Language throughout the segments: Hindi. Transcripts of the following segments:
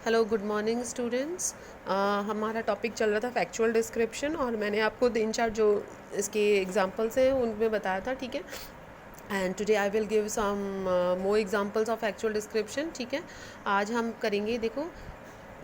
Hello good morning students. हमारा टॉपिक चल रहा था फैक्चुअल डिस्क्रिप्शन और मैंने आपको 3-4 जो इसके एग्जांपल्स हैं उनमें बताया था, ठीक है। And today I will give some more examples of factual description, ठीक है। आज हम करेंगे, देखो,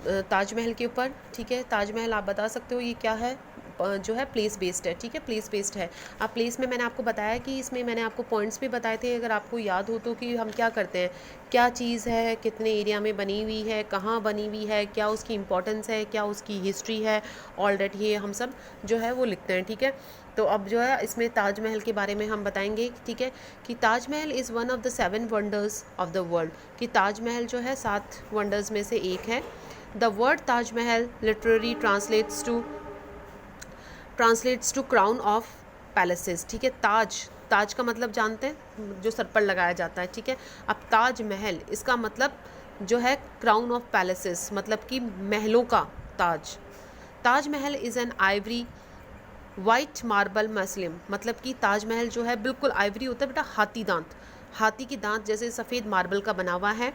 ताजमहल के ऊपर, ठीक है। ताजमहल आप बता सकते हो ये क्या है, जो है प्लेस बेस्ड है, ठीक है, प्लेस बेस्ड है। अब प्लेस में मैंने आपको बताया कि इसमें मैंने आपको पॉइंट्स भी बताए थे, अगर आपको याद हो तो, कि हम क्या करते हैं, क्या चीज़ है, कितने एरिया में बनी हुई है, कहाँ बनी हुई है, क्या उसकी इंपॉर्टेंस है, क्या उसकी हिस्ट्री है, ऑल डेट ये हम सब जो है वो लिखते हैं, ठीक है। तो अब जो है इसमें ताजमहल के बारे में हम बताएंगे, ठीक है, कि Taj Mahal is one of the 7 wonders of the world, कि ताजमहल जो है 7 वंडर्स में से एक है। The word Taj Mahal literally translates to crown of palaces, ठीक है। ताज का मतलब जानते हैं, जो सर पर लगाया जाता है, ठीक है। अब ताजमहल इसका मतलब जो है क्राउन ऑफ पैलेसेस, मतलब कि महलों का ताज। Taj Mahal is an ivory white marble mausoleum, मतलब कि ताजमहल जो है बिल्कुल आइवरी होता है बेटा, हाथी की दांत जैसे सफ़ेद मार्बल का बना हुआ है।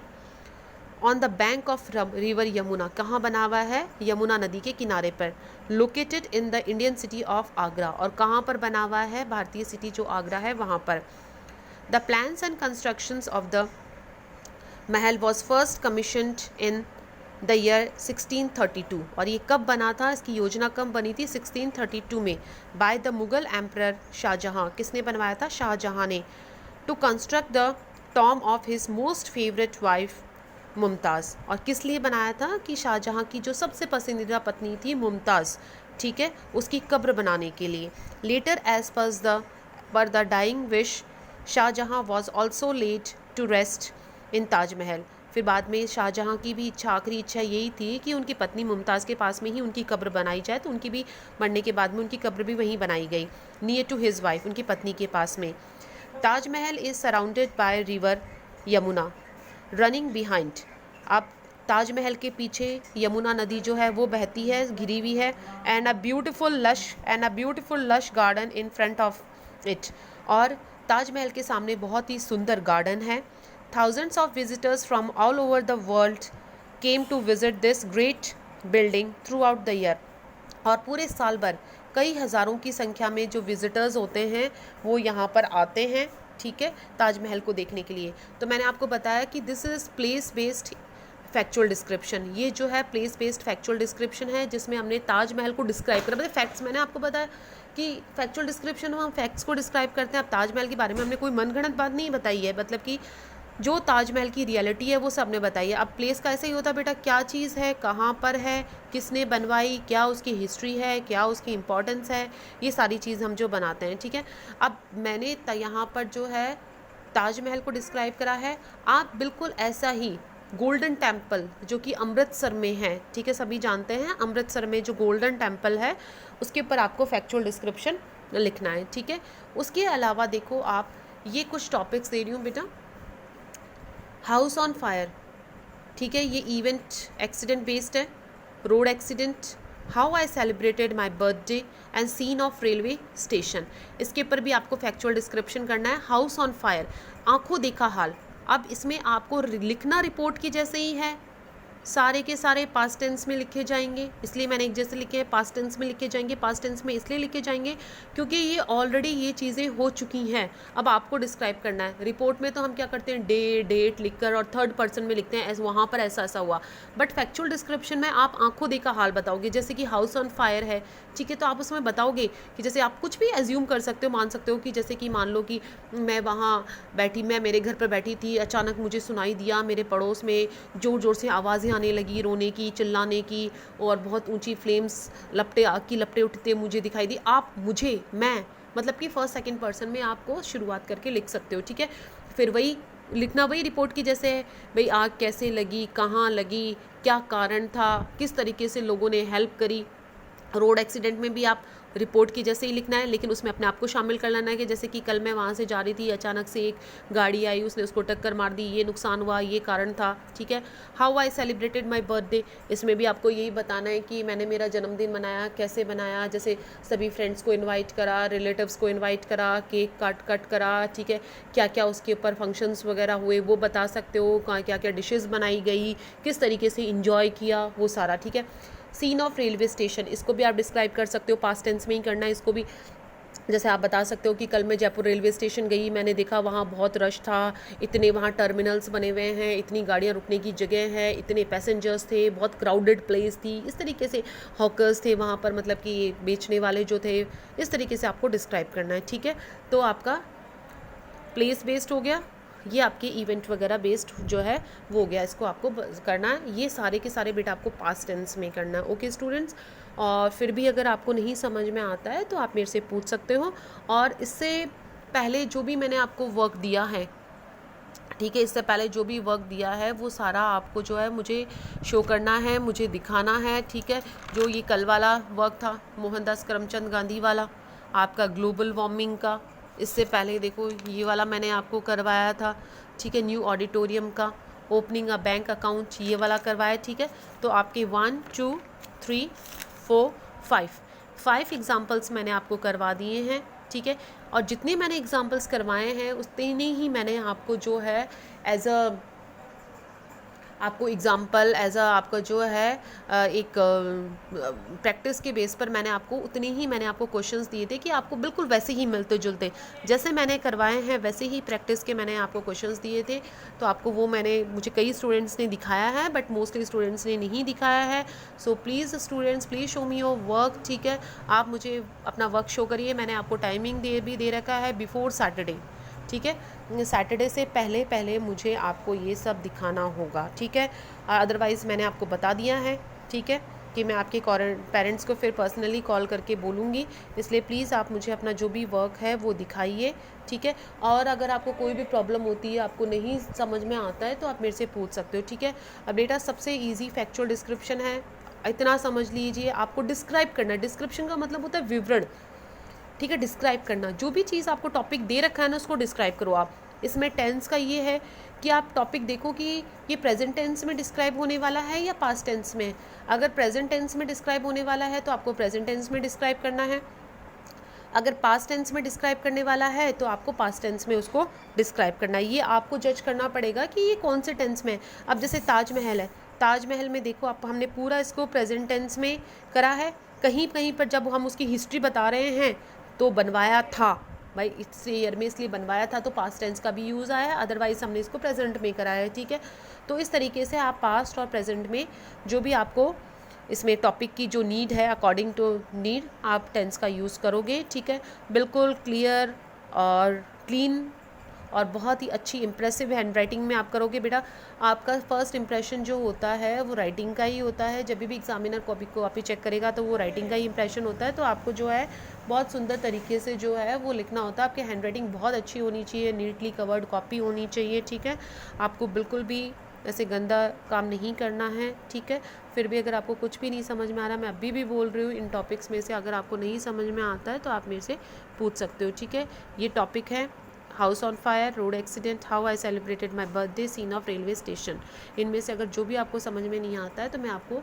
On the bank of river Yamuna, कहाँ बना हुआ है, यमुना नदी के किनारे पर। Located in the Indian city of Agra, और कहाँ पर बना हुआ है, भारतीय सिटी जो आगरा है वहाँ पर। The plans and constructions of the mahal was first commissioned in the year 1632, और ये कब बना था, इसकी योजना कब बनी थी, 1632 में, by the Mughal emperor Shah Jahan. किसने बनवाया था, शाहजहाँ ने। To construct the tomb of his most favourite wife Mumtaz, और किस लिए बनाया था, कि शाहजहाँ की जो सबसे पसंदीदा पत्नी थी मुमताज़, ठीक है, उसकी कब्र बनाने के लिए। Later as per the dying wish Shah Jahan was also laid to rest in Taj Mahal, फिर बाद में शाहजहाँ की भी इच्छा, आखिरी इच्छा यही थी कि उनकी पत्नी मुमताज़ के पास में ही उनकी कब्र बनाई जाए, तो उनकी भी मरने के बाद में उनकी कब्र भी वहीं बनाई गई, नियर टू हिज वाइफ, उनकी पत्नी के पास में। Taj Mahal is surrounded by river Yamuna running behind, अब ताजमहल के पीछे यमुना नदी जो है वो बहती है, घिरी हुई है। And a beautiful lush garden in front of it, और ताजमहल के सामने बहुत ही सुंदर गार्डन है। Thousands of visitors from all over the world came to visit this great building throughout the year, और पूरे साल भर कई हज़ारों की संख्या में जो विजिटर्स होते हैं वो यहाँ पर आते हैं, ठीक है, ताजमहल को देखने के लिए। तो मैंने आपको बताया कि this is place based factual description, ये जो है प्लेस बेस्ड फैक्चुअल डिस्क्रिप्शन है, जिसमें हमने ताजमहल को डिस्क्राइब करा। मतलब फैक्ट्स मैंने आपको बताया कि फैक्चुअल डिस्क्रिप्शन में हम फैक्ट्स को डिस्क्राइब करते हैं। अब ताजमहल के बारे में हमने कोई मनगढ़ंत बात नहीं बताई है, मतलब कि जो ताजमहल की रियलिटी है वो सब ने बताई है। अब प्लेस का ऐसे ही होता है बेटा, क्या चीज़ है, कहाँ पर है, किसने बनवाई, क्या उसकी हिस्ट्री है, क्या उसकी इंपॉर्टेंस है, ये सारी चीज़ हम जो बनाते हैं, ठीक है। अब मैंने यहाँ पर जो है ताजमहल को डिस्क्राइब करा है, आप बिल्कुल ऐसा ही गोल्डन टेम्पल जो कि अमृतसर में है, ठीक है, सभी जानते हैं अमृतसर में जो गोल्डन टेम्पल है उसके ऊपर आपको फैक्चुअल डिस्क्रिप्शन लिखना है, ठीक है। उसके अलावा देखो, आप ये कुछ टॉपिक्स दे रही हूँ बेटा। हाउस ऑन फायर, ठीक है, ये इवेंट एक्सीडेंट बेस्ड है। Road accident, how I celebrated my birthday and scene of railway station, इसके ऊपर भी आपको फैक्चुअल डिस्क्रिप्शन करना है। हाउस ऑन फायर, आंखों देखा हाल, अब इसमें आपको लिखना रिपोर्ट की जैसे ही है, सारे के सारे पास्ट टेंस में लिखे जाएंगे, इसलिए मैंने एक जैसे लिखे हैं, पास्ट टेंस में लिखे जाएंगे। पास्ट टेंस में इसलिए लिखे जाएंगे क्योंकि ये ऑलरेडी ये चीज़ें हो चुकी हैं, अब आपको डिस्क्राइब करना है। रिपोर्ट में तो हम क्या करते हैं, डेट लिखकर और थर्ड पर्सन में लिखते हैं, वहाँ पर ऐसा ऐसा हुआ, बट फैक्चुअल डिस्क्रिप्शन में आप आंखों देखा हाल बताओगे। जैसे कि हाउस ऑन फायर है, ठीक है, तो आप उसमें बताओगे कि जैसे आप कुछ भी एज्यूम कर सकते हो, मान सकते हो कि जैसे कि मान लो कि मैं मेरे घर पर बैठी थी, अचानक मुझे सुनाई दिया मेरे पड़ोस में ज़ोर ज़ोर से आवाज़ें आने लगी, रोने की, चिल्लाने की, और बहुत ऊंची फ्लेम्स, आग की लपटें उठते मुझे दिखाई दी। आप मैं मतलब कि फर्स्ट सेकंड पर्सन में आपको शुरुआत करके लिख सकते हो, ठीक है। फिर वही लिखना वही रिपोर्ट की जैसे है, भाई आग कैसे लगी, कहाँ लगी, क्या कारण था, किस तरीके से लोगों ने हेल्प करी। रोड एक्सीडेंट में भी आप रिपोर्ट की जैसे ही लिखना है, लेकिन उसमें अपने आप को शामिल कर लेना है कि जैसे कि कल मैं वहाँ से जा रही थी, अचानक से एक गाड़ी आई, उसने उसको टक्कर मार दी, ये नुकसान हुआ, ये कारण था, ठीक है। How I celebrated my birthday, इसमें भी आपको यही बताना है कि मैंने मेरा जन्मदिन मनाया, कैसे बनाया, जैसे सभी फ्रेंड्स को इन्वाइट करा, रिलेटिव्स को इन्वाइट करा, केक कट करा, ठीक है, क्या क्या उसके ऊपर फंक्शंस वगैरह हुए वो बता सकते हो, कहाँ क्या क्या डिशेज़ बनाई गई, किस तरीके से इंजॉय किया, वो सारा, ठीक है। सीन ऑफ रेलवे स्टेशन, इसको भी आप डिस्क्राइब कर सकते हो, पास्ट टेंस में ही करना है इसको भी। जैसे आप बता सकते हो कि कल मैं जयपुर रेलवे स्टेशन गई, मैंने देखा वहाँ बहुत रश था, इतने वहाँ टर्मिनल्स बने हुए हैं, इतनी गाड़ियाँ रुकने की जगह है, इतने पैसेंजर्स थे, बहुत क्राउडेड प्लेस थी, इस तरीके से हॉकर्स थे वहाँ पर, मतलब कि बेचने वाले जो थे, इस तरीके से आपको डिस्क्राइब करना है, ठीक है। तो आपका प्लेस बेस्ड हो गया, ये आपके इवेंट वगैरह बेस्ड जो है वो हो गया, इसको आपको करना है। ये सारे के सारे बेटा आपको पास्ट टेंस में करना है, ओके स्टूडेंट्स। और फिर भी अगर आपको नहीं समझ में आता है तो आप मेरे से पूछ सकते हो। और इससे पहले जो भी मैंने आपको वर्क दिया है, ठीक है, इससे पहले जो भी वर्क दिया है वो सारा आपको जो है मुझे शो करना है, मुझे दिखाना है, ठीक है। जो ये कल वाला वर्क था मोहनदास करमचंद गांधी वाला, आपका ग्लोबल वार्मिंग का, इससे पहले देखो ये वाला मैंने आपको करवाया था, ठीक है, न्यू ऑडिटोरियम का, ओपनिंग अ बैंक अकाउंट, ये वाला करवाया, ठीक है। तो आपके 1 2 3 4 5 एग्जाम्पल्स मैंने आपको करवा दिए हैं, ठीक है। और जितने मैंने एग्जाम्पल्स करवाए हैं उतने ही मैंने आपको जो है एज अ आपको एग्ज़ाम्पल एज अ आपका जो है एक प्रैक्टिस के बेस पर मैंने आपको उतने ही मैंने आपको क्वेश्चंस दिए थे कि आपको बिल्कुल वैसे ही मिलते जुलते जैसे मैंने करवाए हैं वैसे ही प्रैक्टिस के मैंने आपको क्वेश्चंस दिए थे। तो आपको वो मुझे कई स्टूडेंट्स ने दिखाया है बट मोस्टली स्टूडेंट्स ने नहीं दिखाया है। So please students please show me your work, ठीक है। आप मुझे अपना वर्क शो करिए। मैंने आपको टाइमिंग भी दे रखा है बिफोर सैटरडे, ठीक है। सैटरडे से पहले पहले मुझे आपको ये सब दिखाना होगा, ठीक है। अदरवाइज़ मैंने आपको बता दिया है, ठीक है, कि मैं आपके पेरेंट्स को फिर पर्सनली कॉल करके बोलूँगी। इसलिए प्लीज़ आप मुझे अपना जो भी वर्क है वो दिखाइए, ठीक है। और अगर आपको कोई भी प्रॉब्लम होती है, आपको नहीं समझ में आता है, तो आप मेरे से पूछ सकते हो, ठीक है। अब बेटा सबसे ईजी फैक्चुअल डिस्क्रिप्शन है, इतना समझ लीजिए। आपको डिस्क्राइब करना है, डिस्क्रिप्शन का मतलब होता है विवरण, ठीक है। डिस्क्राइब करना, जो भी चीज़ आपको टॉपिक दे रखा है ना उसको डिस्क्राइब करो आप। इसमें टेंस का ये है कि आप टॉपिक देखो कि ये प्रेजेंट टेंस में डिस्क्राइब होने वाला है या पास्ट टेंस में। अगर प्रेजेंट टेंस में डिस्क्राइब होने वाला है तो आपको प्रेजेंट टेंस में डिस्क्राइब करना है। अगर पास्ट टेंस में डिस्क्राइब करने वाला है तो आपको पास्ट टेंस में उसको डिस्क्राइब करना है। ये आपको जज करना पड़ेगा कि ये कौन से टेंस में है। अब जैसे ताजमहल है, ताजमहल में देखो आप हमने पूरा इसको प्रेजेंट टेंस में करा है। कहीं कहीं पर जब हम उसकी हिस्ट्री बता रहे हैं तो बनवाया था, भाई इस ईयर में इसलिए बनवाया था, तो पास्ट टेंस का भी यूज़ आया है। अदरवाइज़ हमने इसको प्रेजेंट में कराया है, ठीक है। तो इस तरीके से आप पास्ट और प्रेजेंट में जो भी आपको इसमें टॉपिक की जो नीड है अकॉर्डिंग टू नीड आप टेंस का यूज़ करोगे, ठीक है। बिल्कुल क्लियर और क्लीन और बहुत ही अच्छी इंप्रेसिव हैंड राइटिंग में आप करोगे बेटा। आपका फर्स्ट इंप्रेशन जो होता है वो राइटिंग का ही होता है। जब भी एग्जामिनर कॉपी चेक करेगा तो वो राइटिंग का ही इंप्रेशन होता है। तो आपको जो है बहुत सुंदर तरीके से जो है वो लिखना होता है। आपकी हैंड राइटिंग बहुत अच्छी होनी चाहिए, नीटली कवर्ड कॉपी होनी चाहिए, ठीक है। आपको बिल्कुल भी ऐसे गंदा काम नहीं करना है, ठीक है। फिर भी अगर आपको कुछ भी नहीं समझ में आ रहा, मैं अभी भी बोल रही हूँ इन टॉपिक्स में से अगर आपको नहीं समझ में आता है तो आप मेरे से पूछ सकते हो, ठीक है। ये टॉपिक है house on fire, road accident, how I celebrated my birthday, scene of railway station. इनमें से अगर जो भी आपको समझ में नहीं आता है तो मैं आपको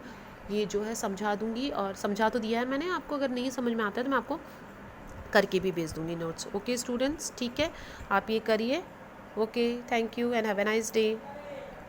ये जो है समझा दूंगी, और समझा तो दिया है मैंने आपको। अगर नहीं समझ में आता है तो मैं आपको करके भी भेज दूंगी नोट्स, ओके स्टूडेंट्स, ठीक है। आप ये करिए, okay, thank you and have a nice day.